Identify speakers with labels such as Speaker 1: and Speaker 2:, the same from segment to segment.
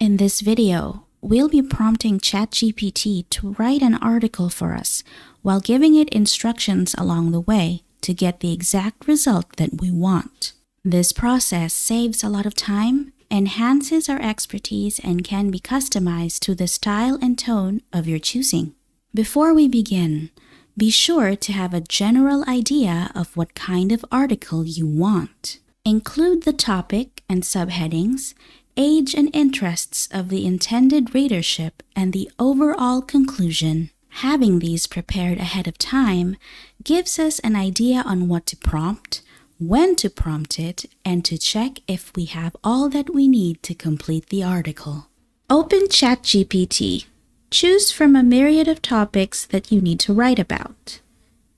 Speaker 1: In this video, we'll be prompting ChatGPT to write an article for us while giving it instructions along the way to get the exact result that we want. This process saves a lot of time, enhances our expertise, and can be customized to the style and tone of your choosing. Before we begin, be sure to have a general idea of what kind of article you want. Include the topic and subheadings, age and interests of the intended readership, and the overall conclusion. Having these prepared ahead of time gives us an idea on what to prompt, when to prompt it, and to check if we have all that we need to complete the article. Open ChatGPT. Choose from a myriad of topics that you need to write about.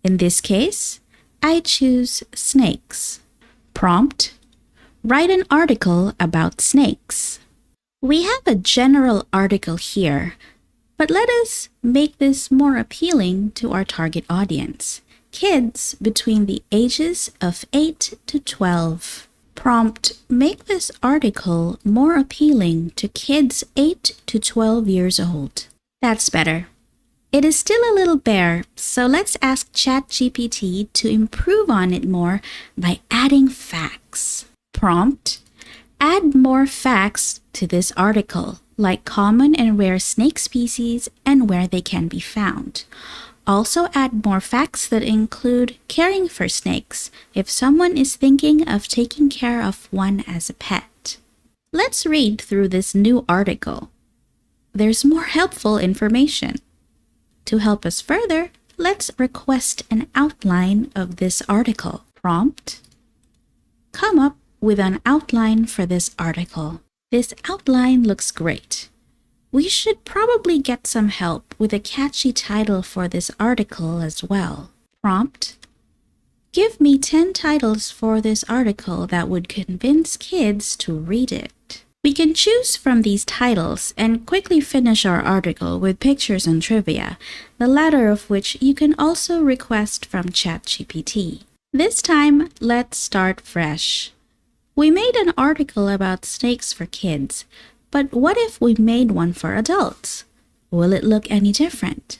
Speaker 1: In this case, I choose snakes. Prompt: write an article about snakes. We have a general article here, but let us make this more appealing to our target audience, kids between the ages of 8 to 12. Prompt: make this article more appealing to kids 8 to 12 years old. That's better. It is still a little bare, so let's ask ChatGPT to improve on it more by adding facts. Prompt: add more facts to this article, like common and rare snake species and where they can be found. Also add more facts that include caring for snakes if someone is thinking of taking care of one as a pet. Let's read through this new article. There's more helpful information. To help us further, let's request an outline of this article. Prompt: come up with an outline for this article. This outline looks great. We should probably get some help with a catchy title for this article as well. Prompt: give me 10 titles for this article that would convince kids to read it. We can choose from these titles and quickly finish our article with pictures and trivia, the latter of which you can also request from ChatGPT. This time, let's start fresh. We made an article about snakes for kids, but what if we made one for adults? Will it look any different?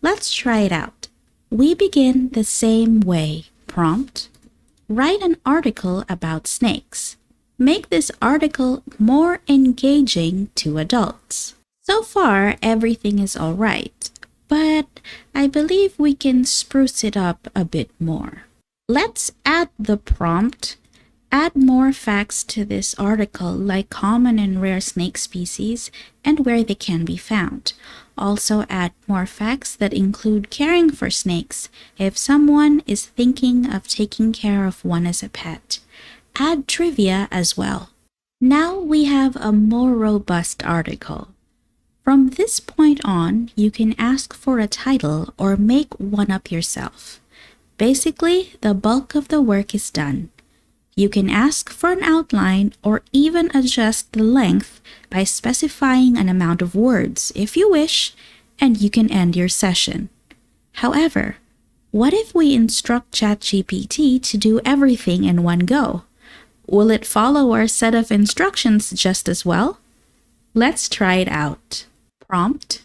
Speaker 1: Let's try it out. We begin the same way. Prompt: write an article about snakes. Make this article more engaging to adults. So far, everything is all right, but I believe we can spruce it up a bit more. Let's add the prompt: add more facts to this article, like common and rare snake species and where they can be found. Also add more facts that include caring for snakes if someone is thinking of taking care of one as a pet. Add trivia as well. Now we have a more robust article. From this point on, you can ask for a title or make one up yourself. Basically, the bulk of the work is done. You can ask for an outline or even adjust the length by specifying an amount of words if you wish, and you can end your session. However, what if we instruct ChatGPT to do everything in one go? Will it follow our set of instructions just as well? Let's try it out. Prompt: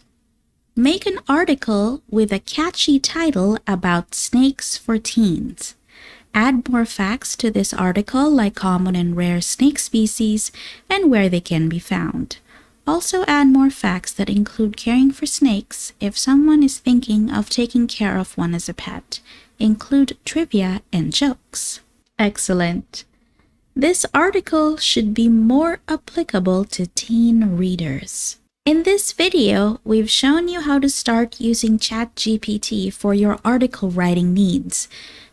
Speaker 1: make an article with a catchy title about snakes for teens. Add more facts to this article, like common and rare snake species and where they can be found. Also add more facts that include caring for snakes if someone is thinking of taking care of one as a pet. Include trivia and jokes. Excellent. This article should be more applicable to teen readers. In this video, we've shown you how to start using ChatGPT for your article writing needs.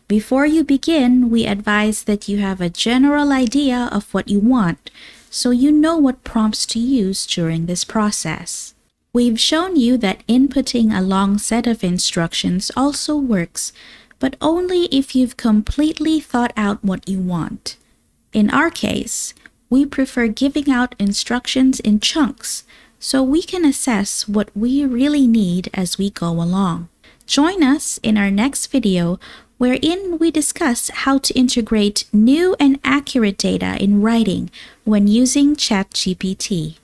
Speaker 1: Before you begin, we advise that you have a general idea of what you want, so you know what prompts to use during this process. We've shown you that inputting a long set of instructions also works, but only if you've completely thought out what you want. In our case, we prefer giving out instructions in chunks so we can assess what we really need as we go along. Join us in our next video, wherein we discuss how to integrate new and accurate data in writing when using ChatGPT.